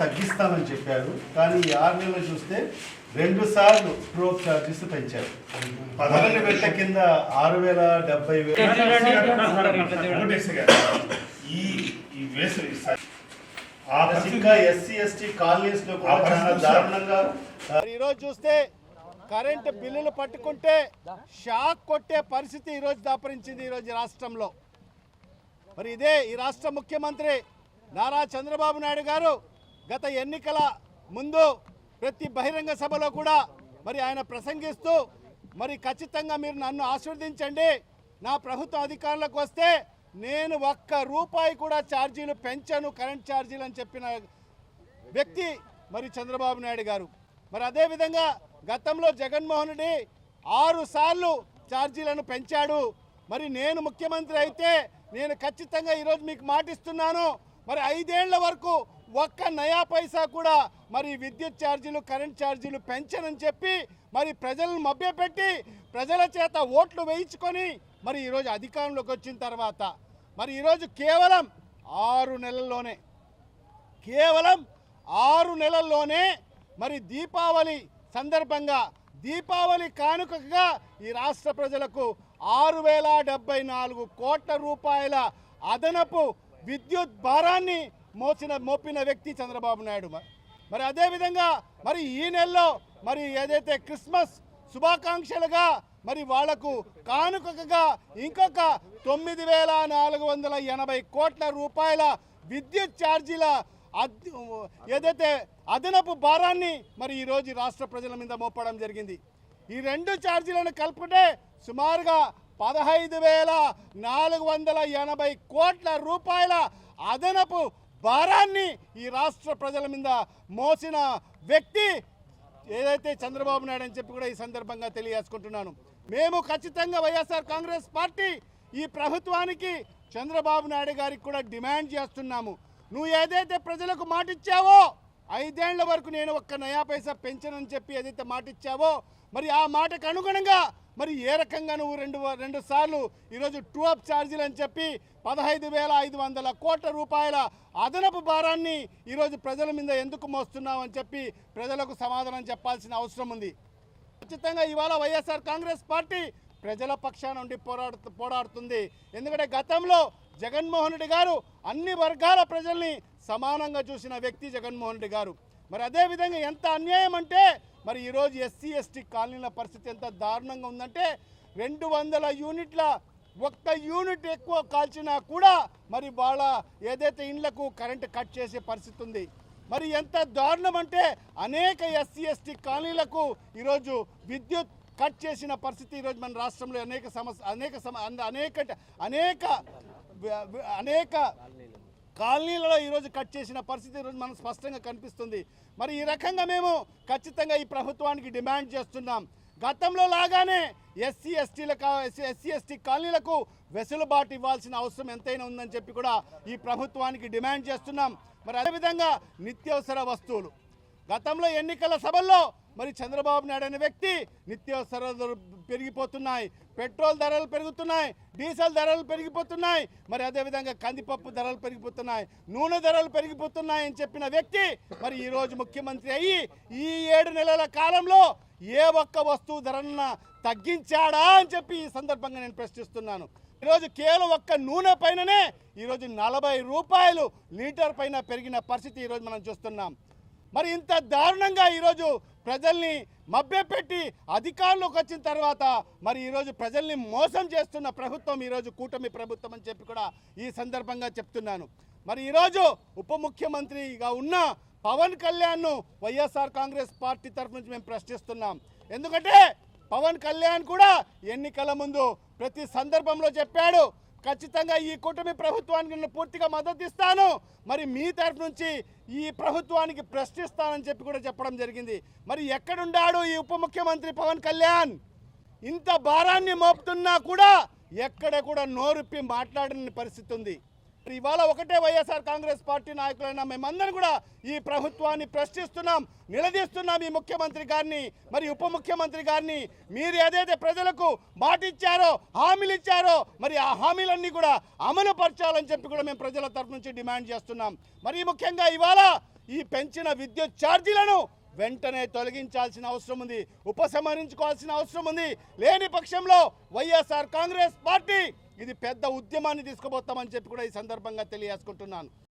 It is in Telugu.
తగ్గిస్తామని చెప్పారు, కానీ ఈ 6 నెలలు చూస్తే 2 సార్లు స్ట్రోక్ చార్జెస్ పెంచారు. 11 పెట్ట కింద 6,70,000 ఇంకా ఎస్సీ ఎస్టీ కాలనీస్ లో చాలా దారుణంగా. ఈరోజు చూస్తే కరెంటు బిల్లులు పట్టుకుంటే షాక్ కొట్టే పరిస్థితి ఈరోజు దాపరించింది ఈరోజు రాష్ట్రంలో. మరి ఇదే ఈ రాష్ట్ర ముఖ్యమంత్రి నారా చంద్రబాబు నాయుడు గారు గత ఎన్నికల ముందు ప్రతి బహిరంగ సభలో కూడా మరి ఆయన ప్రసంగిస్తూ మరి ఖచ్చితంగా మీరు నన్ను ఆశీర్వదించండి, నా ప్రభుత్వం అధికారంలోకి వస్తే నేను 1 రూపాయి కూడా ఛార్జీలు పెంచను, కరెంట్ ఛార్జీలు అని చెప్పిన వ్యక్తి మరి చంద్రబాబు నాయుడు గారు. మరి అదేవిధంగా గతంలో జగన్మోహన్ రెడ్డి 6 సార్లు ఛార్జీలను పెంచాడు. మరి నేను ముఖ్యమంత్రి అయితే నేను ఖచ్చితంగా ఈరోజు మీకు మాటిస్తున్నాను, మరి 5 ఏళ్ల వరకు 1 నయా పైసా కూడా మరి విద్యుత్ ఛార్జీలు కరెంట్ ఛార్జీలు పెంచనని చెప్పి మరి ప్రజలను మభ్యపెట్టి ప్రజల చేత ఓట్లు వేయించుకొని మరి ఈరోజు అధికారంలోకి వచ్చిన తర్వాత మరి ఈరోజు కేవలం 6 నెలల్లోనే మరి దీపావళి సందర్భంగా దీపావళి కానుకగా ఈ రాష్ట్ర ప్రజలకు 6,074 కోట్ల రూపాయల అదనపు విద్యుత్ భారాన్ని మోపిన వ్యక్తి చంద్రబాబు నాయుడు. మరి అదేవిధంగా మరి ఈ నెలలో మరి ఏదైతే క్రిస్మస్ శుభాకాంక్షలుగా మరి వాళ్లకు కానుకగా ఇంకొక 9,480 కోట్ల రూపాయల విద్యుత్ ఛార్జీల ఏదైతే అదనపు భారాన్ని మరి ఈరోజు రాష్ట్ర ప్రజల మీద మోపడం జరిగింది. ఈ 2 ఛార్జీలను కలుపుకుంటే సుమారుగా 15,480 కోట్ల రూపాయల అదనపు భారాన్ని ఈ రాష్ట్ర ప్రజల మీద మోసిన వ్యక్తి ఏదైతే చంద్రబాబు నాయుడు అని చెప్పి కూడా ఈ సందర్భంగా తెలియజేసుకుంటున్నాను. మేము ఖచ్చితంగా వైఎస్ఆర్ కాంగ్రెస్ పార్టీ ఈ ప్రభుత్వానికి చంద్రబాబు నాయుడు గారికి కూడా డిమాండ్ చేస్తున్నాము. నువ్వు ఏదైతే ప్రజలకు మాటిచ్చావో 5 ఏళ్ల వరకు నేను 1 నయా పైసా పెంచనని చెప్పి ఏదైతే మాటిచ్చావో మరి ఆ మాటకు అనుగుణంగా మరి ఏ రకంగా నువ్వు రెండు సార్లు ఈరోజు ట్రూ అప్ ఛార్జీలు అని చెప్పి 15,500 కోట్ల రూపాయల అదనపు భారాన్ని ఈరోజు ప్రజల మీద ఎందుకు మోస్తున్నావు అని చెప్పి ప్రజలకు సమాధానం చెప్పాల్సిన అవసరం ఉంది. ఖచ్చితంగా ఇవాళ వైఎస్ఆర్ కాంగ్రెస్ పార్టీ ప్రజల పక్షాన నుండి పోరాడుతుంది. ఎందుకంటే గతంలో జగన్మోహన్ రెడ్డి గారు అన్ని వర్గాల ప్రజల్ని సమానంగా చూసిన వ్యక్తి జగన్మోహన్ రెడ్డి గారు. మరి అదేవిధంగా ఎంత అన్యాయం అంటే మరి ఈరోజు ఎస్సీ ఎస్టీ కాలనీల పరిస్థితి ఎంత దారుణంగా ఉందంటే 200 యూనిట్ల 1 యూనిట్ ఎక్కువ కాల్చినా కూడా మరి వాళ్ళ ఏదైతే ఇండ్లకు కరెంటు కట్ చేసే పరిస్థితి ఉంది. మరి ఎంత దారుణం అంటే అనేక ఎస్సీ ఎస్టీ కాలనీలకు ఈరోజు విద్యుత్ కట్ చేసిన పరిస్థితి ఈరోజు మన రాష్ట్రంలో అనేక కాలనీలలో ఈరోజు కట్ చేసిన పరిస్థితి ఈరోజు మనం స్పష్టంగా కనిపిస్తుంది. మరి ఈ రకంగా మేము ఖచ్చితంగా ఈ ప్రభుత్వానికి డిమాండ్ చేస్తున్నాం. గతంలో లాగానే ఎస్సీ ఎస్టీ కాలనీలకు వెసులుబాటు ఇవ్వాల్సిన అవసరం ఎంతైనా ఉందని చెప్పి కూడా ఈ ప్రభుత్వానికి డిమాండ్ చేస్తున్నాం. మరి అదేవిధంగా నిత్యావసర వస్తువులు గతంలో ఎన్నికల సభల్లో మరి చంద్రబాబు నాయుడు అనే వ్యక్తి నిత్యావసర ధరలు పెరిగిపోతున్నాయి, పెట్రోల్ ధరలు పెరుగుతున్నాయి, డీజిల్ ధరలు పెరిగిపోతున్నాయి, మరి అదేవిధంగా కందిపప్పు ధరలు పెరిగిపోతున్నాయి, నూనె ధరలు పెరిగిపోతున్నాయి అని చెప్పిన వ్యక్తి మరి ఈరోజు ముఖ్యమంత్రి అయ్యి ఈ 7 నెలల కాలంలో ఏ ఒక్క వస్తువు ధరన్న తగ్గించాడా అని చెప్పి ఈ సందర్భంగా నేను ప్రశ్నిస్తున్నాను. ఈరోజు కేవలం ఒక్క నూనె పైననే ఈరోజు 40 రూపాయలు లీటర్ పైన పెరిగిన పరిస్థితి ఈరోజు మనం చూస్తున్నాం. మరి ఇంత దారుణంగా ఈరోజు ప్రజల్ని మభ్యపెట్టి అధికారంలోకి వచ్చిన తర్వాత మరి ఈరోజు ప్రజల్ని మోసం చేస్తున్న ప్రభుత్వం ఈరోజు కూటమి ప్రభుత్వం అని చెప్పి కూడా ఈ సందర్భంగా చెప్తున్నాను. మరి ఈరోజు ఉప ముఖ్యమంత్రిగా ఉన్న పవన్ కళ్యాణ్ను వైఎస్ఆర్ కాంగ్రెస్ పార్టీ తరఫు నుంచి మేము ప్రశ్నిస్తున్నాం. ఎందుకంటే పవన్ కళ్యాణ్ కూడా ఎన్నికల ముందు ప్రతి సందర్భంలో చెప్పాడు, ఖచ్చితంగా ఈ కూటమి ప్రభుత్వానికి నేను పూర్తిగా మద్దతు ఇస్తాను, మరి మీ తరఫు నుంచి ఈ ప్రభుత్వానికి ప్రశ్నిస్తానని చెప్పి కూడా చెప్పడం జరిగింది. మరి ఎక్కడున్నాడు ఈ ఉప ముఖ్యమంత్రి పవన్ కళ్యాణ్? ఇంత భారాన్ని మోపుతున్నా కూడా ఎక్కడ కూడా నోరుప్పి మాట్లాడని పరిస్థితి ఉంది. ఇవాళ ఒకటే వైఎస్ఆర్ కాంగ్రెస్ పార్టీ నాయకులైనా మేమందరం కూడా ఈ ప్రభుత్వాన్ని ప్రశ్నిస్తున్నాం, నిలదీస్తున్నాం ఈ ముఖ్యమంత్రి గారిని, మరి ఉప ముఖ్యమంత్రి గారిని. మీరు ఏదైతే ప్రజలకు మాట ఇచ్చారో, హామీలు ఇచ్చారో, మరి ఆ హామీలన్నీ కూడా అమలు పరచాలని చెప్పి కూడా మేము ప్రజల తరఫు నుంచి డిమాండ్ చేస్తున్నాం. మరి ముఖ్యంగా ఇవాళ ఈ పెంచిన విద్యుత్ ఛార్జీలను వెంటనే తొలగించాల్సిన అవసరం ఉంది, ఉపసంహరించుకోవాల్సిన అవసరం ఉంది. లేని పక్షంలో వైఎస్ఆర్ కాంగ్రెస్ పార్టీ ఇది పెద్ద ఉద్యమాన్ని తీసుకుపోతామని చెప్పి కూడా ఈ సందర్భంగా తెలియజేసుకుంటున్నాను.